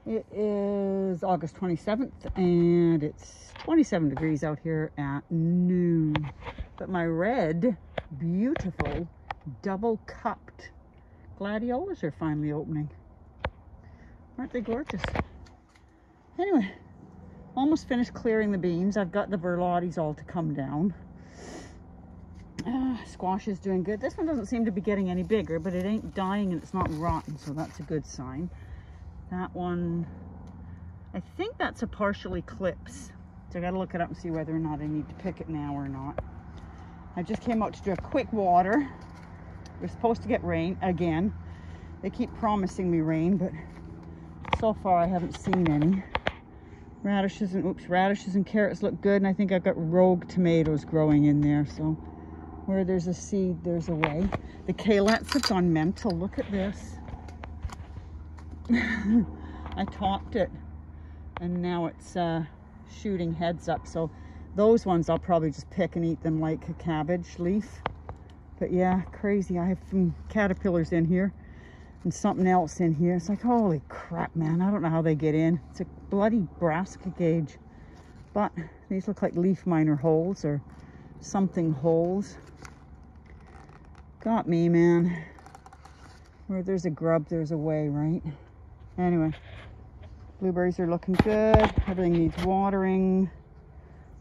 It is August 27th and it's 27 degrees out here at noon. But my red, beautiful, double-cupped gladiolas are finally opening. Aren't they gorgeous? Anyway, almost finished clearing the beans. I've got the verlotes all to come down. Squash is doing good. This one doesn't seem to be getting any bigger, but it ain't dying and it's not rotten, so that's a good sign. That one, I think that's a partial eclipse. So I gotta look it up and see whether or not I need to pick it now or not. I just came out to do a quick water. We're supposed to get rain again. They keep promising me rain, but so far I haven't seen any. Radishes and carrots look good, and I think I've got rogue tomatoes growing in there, so where there's a seed, there's a way. The calettes have gone mental. Look at this. I topped it, and now it's shooting heads up, so those ones I'll probably just pick and eat them like a cabbage leaf. But yeah, crazy. I have some caterpillars in here and something else in here. It's like, holy crap, man. I don't know how they get in. It's a bloody brassica gauge. But these look like leaf miner holes or something holes. Got me, man. Where there's a grub, there's a way, right? Anyway, blueberries are looking good. Everything needs watering.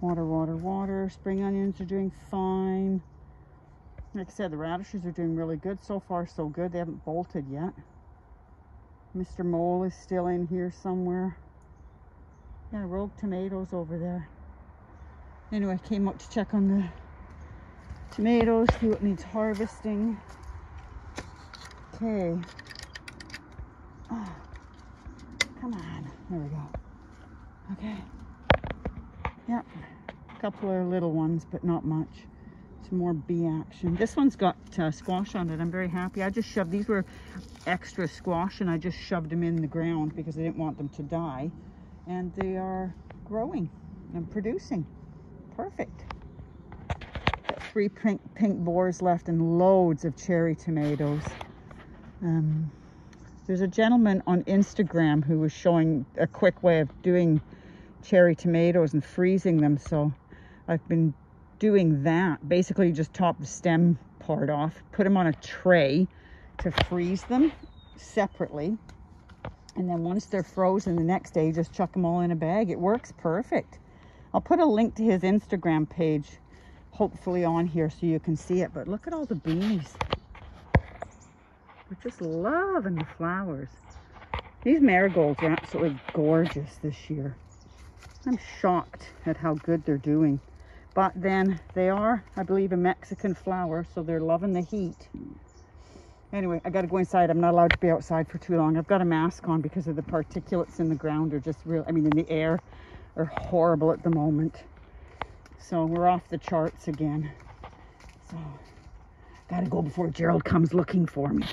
Water. Spring onions are doing fine. Like I said, the radishes are doing really good. So far, so good. They haven't bolted yet. Mr. Mole is still in here somewhere. Yeah, rogue tomatoes over there. Anyway, I came out to check on the tomatoes, see what needs harvesting. Okay. Oh, come on. There we go. Okay. Yep. A couple of little ones, but not much. Some more bee action. This one's got squash on it. I'm very happy. I just shoved, these were extra squash, and I just shoved them in the ground because I didn't want them to die. And they are growing and producing. Perfect. Got 3 pink boars left and loads of cherry tomatoes. There's a gentleman on Instagram who was showing a quick way of doing cherry tomatoes and freezing them, so I've been doing that. Basically, you just top the stem part off, put them on a tray to freeze them separately, and then once they're frozen the next day, just chuck them all in a bag. It works perfect. I'll put a link to his Instagram page hopefully on here so you can see it. But look at all the bees. We're just loving the flowers. These marigolds are absolutely gorgeous this year. I'm shocked at how good they're doing. But then they are, I believe, a Mexican flower, so they're loving the heat. Anyway, I got to go inside. I'm not allowed to be outside for too long. I've got a mask on because of the particulates in the ground are just real, I mean, in the air are horrible at the moment. So we're off the charts again. So, got to go before Gerald comes looking for me.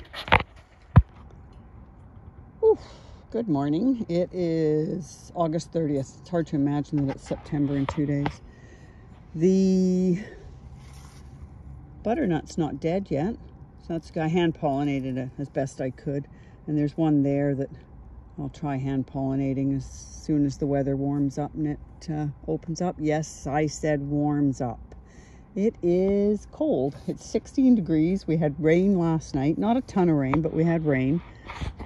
Oof. Good morning. It is August 30th. It's hard to imagine that it's September in 2 days. The butternut's not dead yet. So that's, I hand pollinated it as best I could. And there's one there that I'll try hand pollinating as soon as the weather warms up and it opens up. Yes, I said warms up. It is cold. It's 16 degrees. We had rain last night. Not a ton of rain, but we had rain.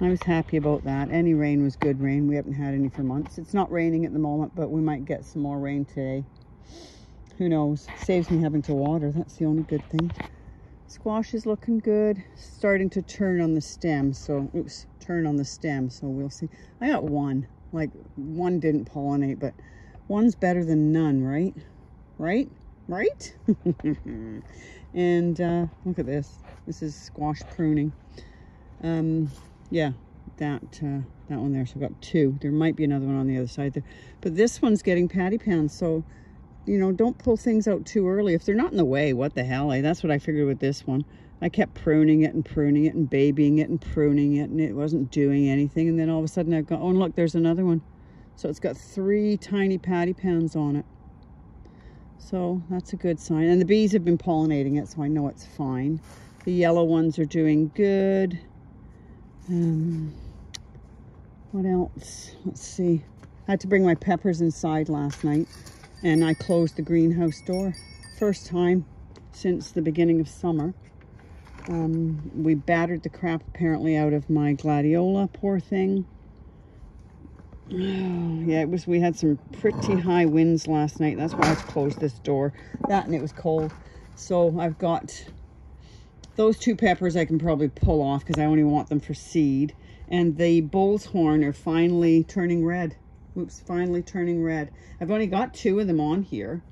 I was happy about that. Any rain was good rain. We haven't had any for months. It's not raining at the moment, but we might get some more rain today. Who knows? Saves me having to water. That's the only good thing. Squash is looking good. Starting to turn on the stem. So, turn on the stem. So we'll see. I got one. Like, one didn't pollinate, but one's better than none, right? Right? And look at this. This is squash pruning. Yeah, that one there. So I've got 2. There might be another one on the other side there. But this one's getting patty pans. So, you know, don't pull things out too early. If they're not in the way, what the hell? That's what I figured with this one. I kept pruning it and babying it and pruning it, and it wasn't doing anything. And then all of a sudden I've got, oh, and look, there's another one. So it's got 3 tiny patty pans on it. So that's a good sign. And the bees have been pollinating it, so I know it's fine. The yellow ones are doing good. What else? Let's see. I had to bring my peppers inside last night, and I closed the greenhouse door. First time since the beginning of summer. We battered the crap apparently out of my gladiola, poor thing. Yeah, we had some pretty high winds last night. That's why I closed this door. That, and it was cold. So I've got those 2 peppers I can probably pull off because I only want them for seed. And the bull's horn are finally turning red. Oops, finally turning red. I've only got 2 of them on here,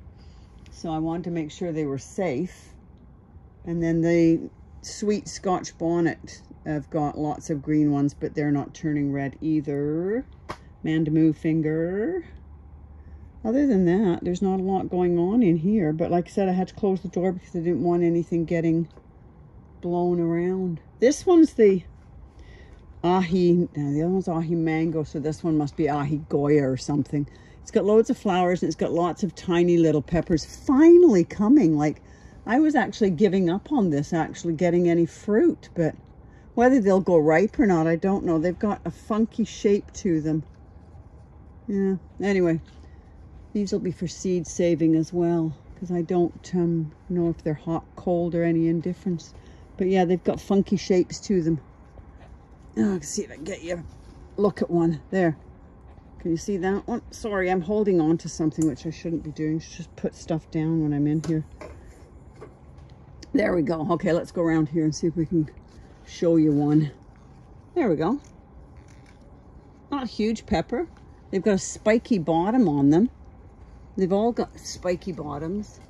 so I wanted to make sure they were safe. And then the sweet Scotch bonnet, I've got lots of green ones, but they're not turning red either. Manda Moo finger. Other than that, there's not a lot going on in here. But like I said, I had to close the door because I didn't want anything getting blown around. This one's the ahi. Now the other one's ahi mango, so this one must be ahi goya or something. It's got loads of flowers and it's got lots of tiny little peppers finally coming. Like, I was actually giving up on this actually getting any fruit, but whether they'll go ripe or not, I don't know. They've got a funky shape to them. Yeah, anyway, these will be for seed saving as well, because I don't know if they're hot, cold, or any indifference. But yeah, they've got funky shapes to them. Oh, let's see if I can get you a look at one. There. Can you see that one? Sorry, I'm holding on to something which I shouldn't be doing. Just put stuff down when I'm in here. There we go. Okay, let's go around here and see if we can show you one. There we go. Not a huge pepper. They've got a spiky bottom on them. They've all got spiky bottoms,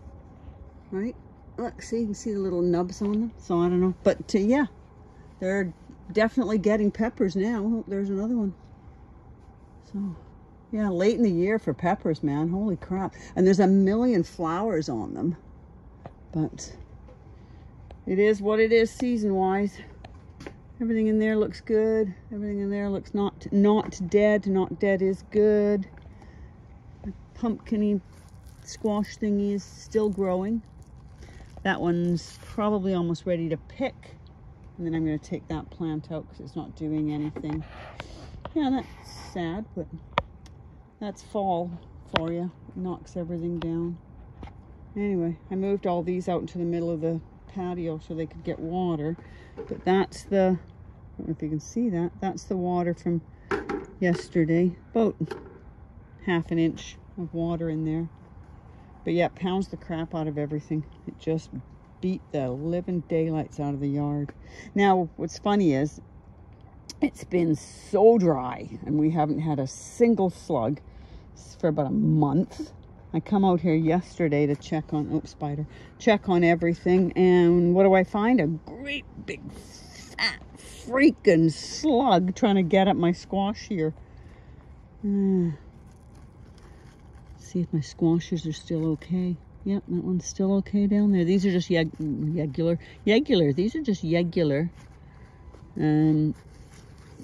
right? Look, see, you can see the little nubs on them. So I don't know, but yeah, they're definitely getting peppers now. Oh, there's another one. So yeah, late in the year for peppers, man. Holy crap. And there's a million flowers on them, but it is what it is season-wise. Everything in there looks good. Everything in there looks not dead. Not dead is good. The pumpkin-y squash thingy is still growing. That one's probably almost ready to pick. And then I'm going to take that plant out because it's not doing anything. Yeah, that's sad, but that's fall for you. It knocks everything down. Anyway, I moved all these out into the middle of the patio so they could get water. But that's the, I don't know if you can see that, that's the water from yesterday. About half an inch of water in there. But yeah, it pounds the crap out of everything. It just beat the living daylights out of the yard. Now, what's funny is, it's been so dry and we haven't had a single slug for about a month. I come out here yesterday to check on, oops, spider, check on everything, and what do I find? A great big fat freaking slug trying to get at my squash here. See if my squashes are still okay. Yep, that one's still okay down there. These are just yegular. These are just yegular.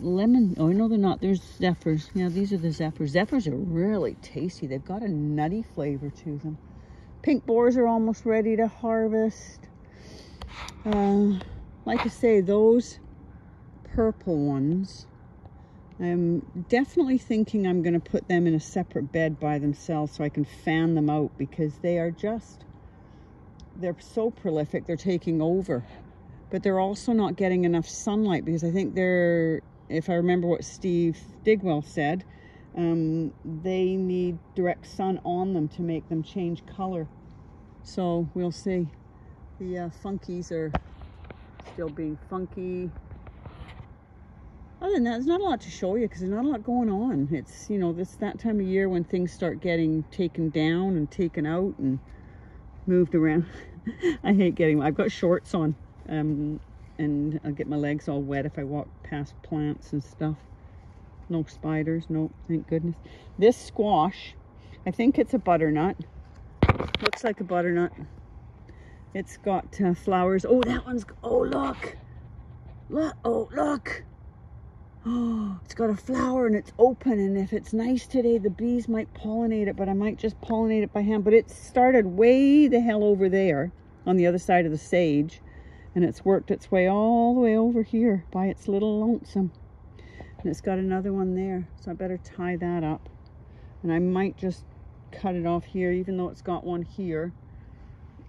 Lemon, oh no, they're not. There's zephyrs. Yeah, these are the zephyrs. Zephyrs are really tasty. They've got a nutty flavor to them. Pink boars are almost ready to harvest. Like I say, those purple ones, I'm definitely thinking I'm going to put them in a separate bed by themselves so I can fan them out, because they are just, they're so prolific. They're taking over. But they're also not getting enough sunlight, because I think they're, if I remember what Steve Digwell said, they need direct sun on them to make them change color. So we'll see. The funkies are still being funky. Other than that, there's not a lot to show you because there's not a lot going on. It's, you know, this that time of year when things start getting taken down and taken out and moved around. I hate getting, I've got shorts on. And I'll get my legs all wet if I walk past plants and stuff. No spiders, no, thank goodness. This squash, I think it's a butternut. Looks like a butternut. It's got flowers. Oh, that one's, oh look. Look, oh look. Oh, it's got a flower and it's open, and if it's nice today, the bees might pollinate it, but I might just pollinate it by hand. But it started way the hell over there on the other side of the sage. And it's worked its way all the way over here by its little lonesome. And it's got another one there, so I better tie that up. And I might just cut it off here, even though it's got one here.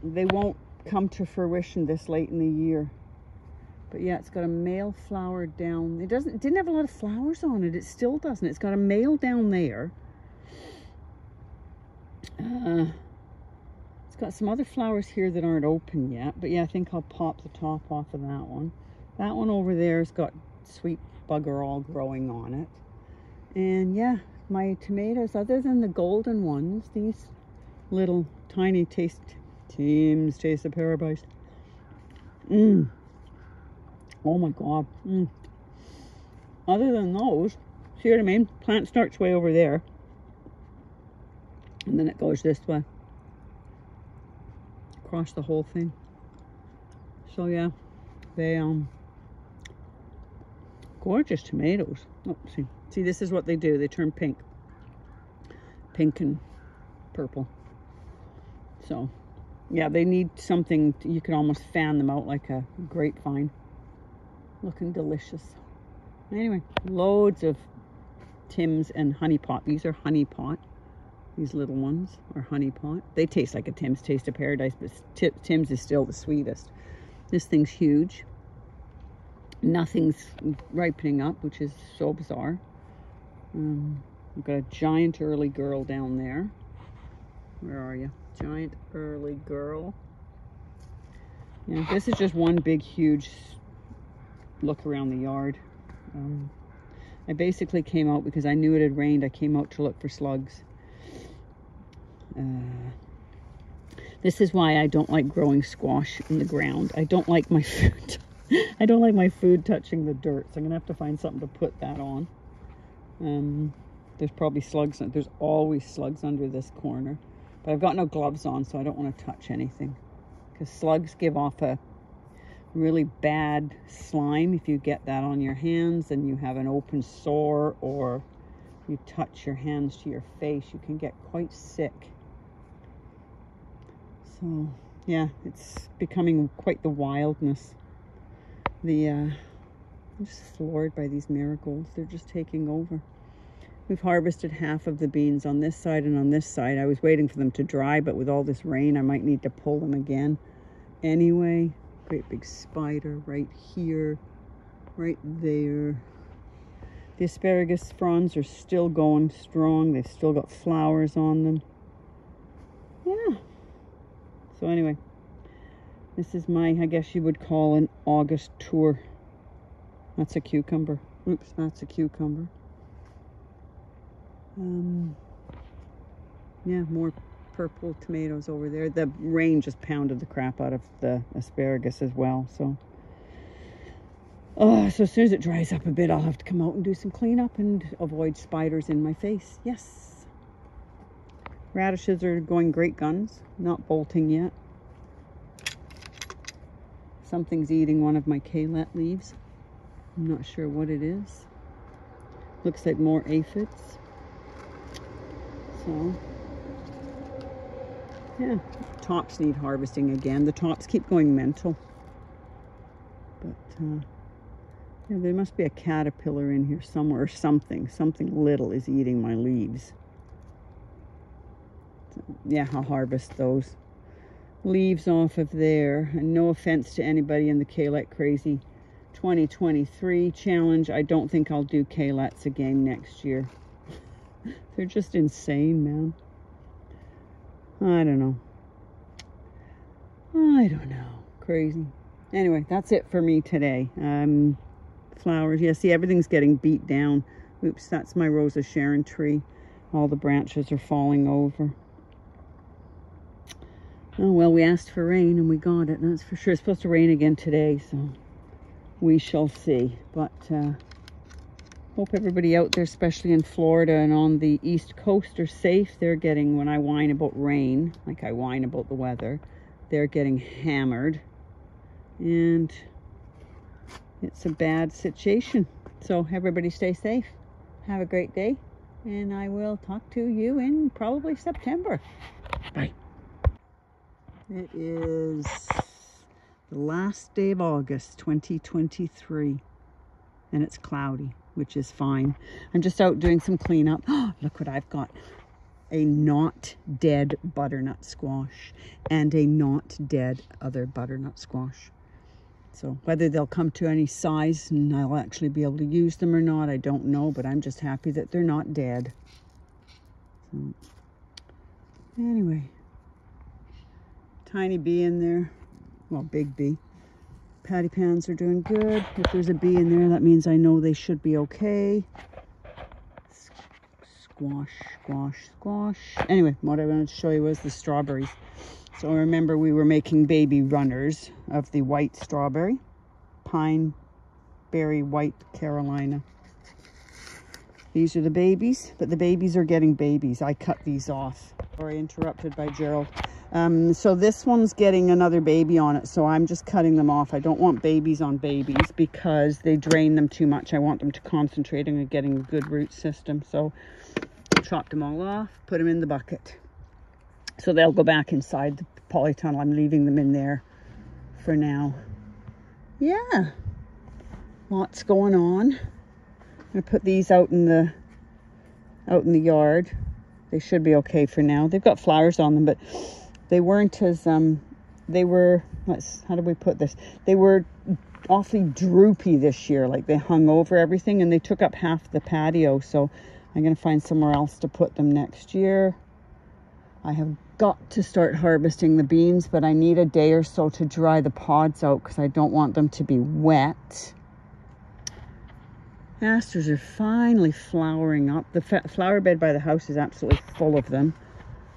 They won't come to fruition this late in the year. But yeah, it's got a male flower down. It didn't have a lot of flowers on it. It still doesn't. It's got a male down there. It's got some other flowers here that aren't open yet. But yeah, I think I'll pop the top off of that one. That one over there has got sweet bugger all growing on it. And yeah, my tomatoes, other than the golden ones, these little tiny taste of paradise. Oh my god. Other than those, see what I mean? Plant starts way over there, and then it goes this way across the whole thing. So yeah, they gorgeous tomatoes. Oh, see, this is what they do. They turn pink and purple. So yeah, they need something. You could almost fan them out like a grapevine. Looking delicious. Anyway, loads of Tim's and honey pot. These are honey pot. These little ones are honey pot. They taste like a Tim's Taste of Paradise, but Tim's is still the sweetest. This thing's huge. Nothing's ripening up, which is so bizarre. We've got a giant early girl down there. Where are you? Giant early girl. Yeah, this is just one big, huge look around the yard. I basically came out because I knew it had rained. I came out to look for slugs. This is why I don't like growing squash in the ground. I don't like my food. I don't like my food touching the dirt, so I'm gonna have to find something to put that on. There's probably slugs. There's always slugs under this corner, but I've got no gloves on, so I don't want to touch anything because slugs give off a really bad slime. If you get that on your hands and you have an open sore, or you touch your hands to your face, you can get quite sick. So yeah, it's becoming quite the wildness. I'm just floored by these marigolds. They're just taking over. We've harvested half of the beans on this side and on this side. I was waiting for them to dry, but with all this rain I might need to pull them again. Anyway, great big spider right here, right there. The asparagus fronds are still going strong. They've still got flowers on them. Yeah. So anyway, this is my, I guess you would call, an August tour. That's a cucumber. Oops, that's a cucumber. Yeah, more purple tomatoes over there. The rain just pounded the crap out of the asparagus as well. So as soon as it dries up a bit, I'll have to come out and do some cleanup and avoid spiders in my face. Yes. Radishes are going great guns. Not bolting yet. Something's eating one of my calet leaves. I'm not sure what it is. Looks like more aphids. So yeah, tops need harvesting again. The tops keep going mental. But yeah, there must be a caterpillar in here somewhere, or something. Something little is eating my leaves. So, yeah, I'll harvest those leaves off of there. And no offense to anybody in the Calet Crazy 2023 challenge. I don't think I'll do Calets again next year. They're just insane, man. I don't know. Crazy. Anyway, that's it for me today. Flowers. Yeah, see, everything's getting beat down. Oops, that's my Rose of Sharon tree. All the branches are falling over. Oh, well, we asked for rain and we got it. That's for sure. It's supposed to rain again today, so we shall see. But hope everybody out there, especially in Florida and on the East Coast, are safe. They're getting, when I whine about rain, like I whine about the weather, they're getting hammered. And it's a bad situation. So everybody stay safe. Have a great day. And I will talk to you in probably September. Bye. It is the last day of August 2023, and it's cloudy. which is fine. I'm just out doing some cleanup. Look what I've got. A not dead butternut squash and a not dead other butternut squash. So whether they'll come to any size and I'll actually be able to use them or not, I don't know, but I'm just happy that they're not dead. So, anyway, tiny bee in there. Well, big bee. Patty pans are doing good. If there's a bee in there, that means I know they should be okay. Squash, squash, squash. Anyway, what I wanted to show you was the strawberries. So remember, we were making baby runners of the white strawberry. Pine Berry White Carolina. These are the babies, but the babies are getting babies. I cut these off. Sorry, interrupted by Gerald. So this one's getting another baby on it, so I'm just cutting them off. I don't want babies on babies because they drain them too much. I want them to concentrate on getting a good root system. So chopped them all off, put them in the bucket. So they'll go back inside the polytunnel. I'm leaving them in there for now. Yeah, lots going on. I'm gonna put these out in the yard. They should be okay for now. They've got flowers on them, but they weren't as they were, how do we put this? They were awfully droopy this year. Like they hung over everything and they took up half the patio. So I'm gonna find somewhere else to put them next year. I have got to start harvesting the beans, but I need a day or so to dry the pods out because I don't want them to be wet. Asters are finally flowering up. The flower bed by the house is absolutely full of them.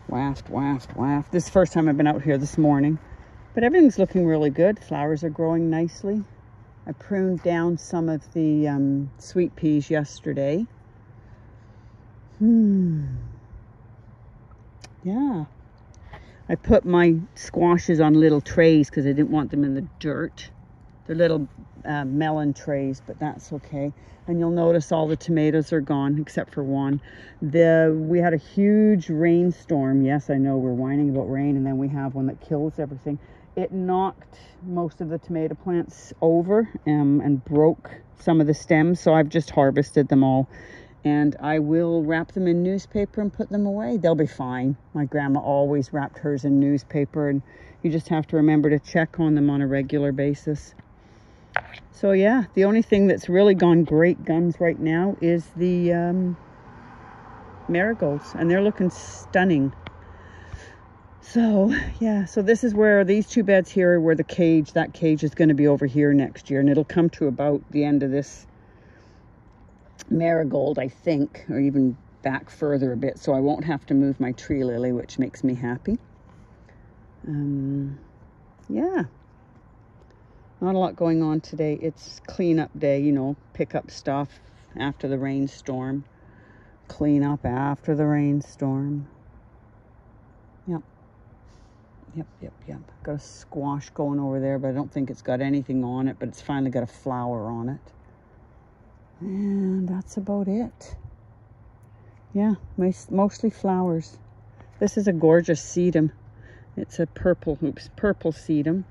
Waft, waft, waft. This is the first time I've been out here this morning. But everything's looking really good. Flowers are growing nicely. I pruned down some of the sweet peas yesterday. Yeah. I put my squashes on little trays because I didn't want them in the dirt. They're little melon trays, but that's okay. And you'll notice all the tomatoes are gone except for one. We had a huge rainstorm. Yes, I know we're whining about rain, and then we have one that kills everything. It knocked most of the tomato plants over and broke some of the stems, so I've just harvested them all. And I will wrap them in newspaper and put them away. They'll be fine. My grandma always wrapped hers in newspaper, and you just have to remember to check on them on a regular basis. So yeah, the only thing that's really gone great guns right now is the marigolds, and they're looking stunning. So yeah, so this is where these two beds here are where that cage is going to be over here next year, and it'll come to about the end of this marigold, I think, or even back further a bit, so I won't have to move my tree lily, which makes me happy. Yeah, not a lot going on today. It's cleanup day, you know, pick up stuff after the rainstorm, clean up after the rainstorm. Yep. Got a squash going over there, but I don't think it's got anything on it, but it's finally got a flower on it. And that's about it. Yeah, mostly flowers. This is a gorgeous sedum. It's a purple sedum.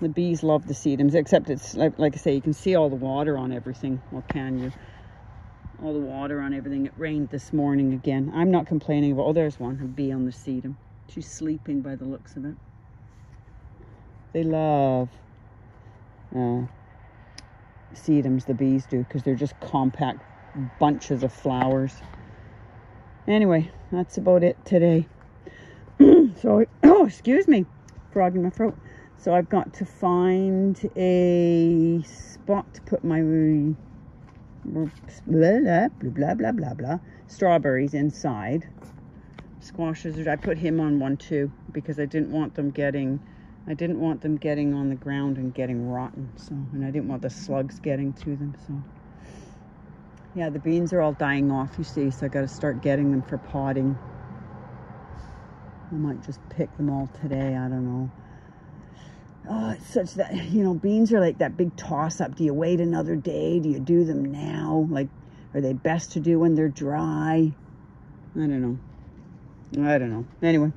The bees love the sedums, except it's like I say, you can see all the water on everything. Or can you? All the water on everything. It rained this morning again. I'm not complaining about, oh, there's one, a bee on the sedum. She's sleeping by the looks of it. They love sedums, the bees do, because they're just compact bunches of flowers. Anyway, that's about it today. So, excuse me, frog in my throat. So I've got to find a spot to put my blah strawberries inside. Squashes, I put him on one too because I didn't want them getting on the ground and getting rotten. So, and I didn't want the slugs getting to them. So yeah, the beans are all dying off, you see, so I got to start getting them for potting. I might just pick them all today, I don't know. Oh, it's such that, you know, beans are like that big toss-up. Do you wait another day? Do you do them now? Like, are they best to do when they're dry? I don't know. Anyway,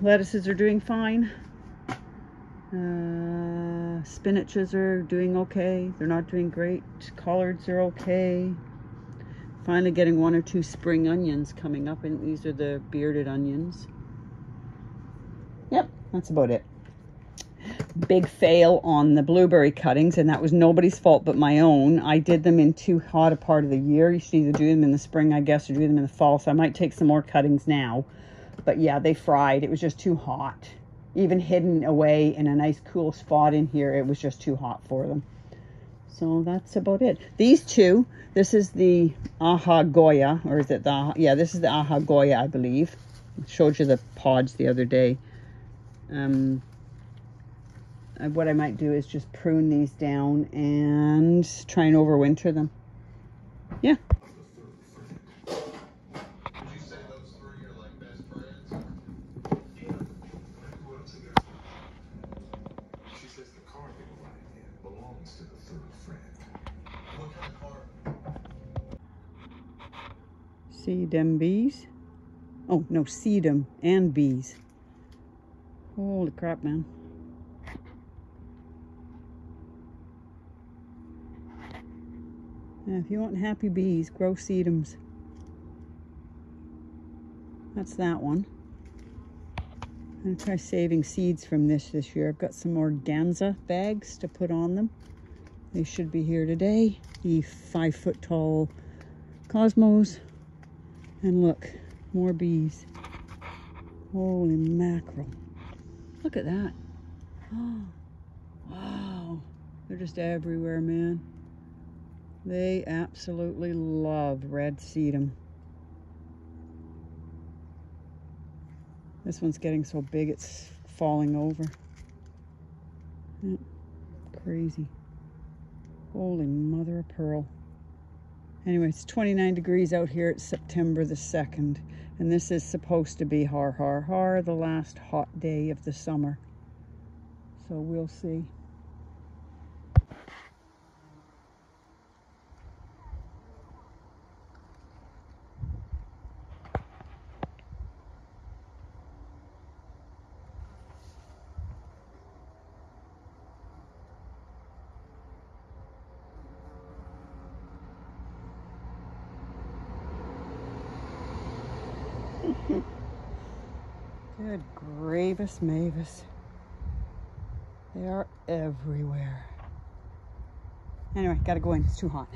lettuces are doing fine. Spinaches are doing okay. They're not doing great. Collards are okay. Finally getting 1 or 2 spring onions coming up, and these are the bearded onions. Yep, that's about it. Big fail on the blueberry cuttings, and that was nobody's fault but my own. I did them in too hot a part of the year. You should either do them in the spring, I guess, or do them in the fall, so I might take some more cuttings now. But yeah, they fried. It was just too hot. Even hidden away in a nice cool spot in here, it was just too hot for them. So that's about it. These two, this is the Aha Goya, or is it the, yeah, this is the Aha Goya, I believe. I showed you the pods the other day. What I might do is just prune these down and try and overwinter them. Yeah. See them bees? Oh, no, see them and bees. Holy crap, man. Yeah, if you want happy bees, grow sedums. That's that one. I'm going to try saving seeds from this year. I've got some organza bags to put on them. They should be here today. The 5-foot tall cosmos. And look, more bees. Holy mackerel. Look at that. Oh, wow. They're just everywhere, man. They absolutely love red sedum. This one's getting so big it's falling over. Yeah, crazy. Holy mother of pearl. Anyway, it's 29 degrees out here. It's September the 2nd. And this is supposed to be the last hot day of the summer. So we'll see. Good Gravis Mavis. They are everywhere. Anyway, gotta go in. It's too hot.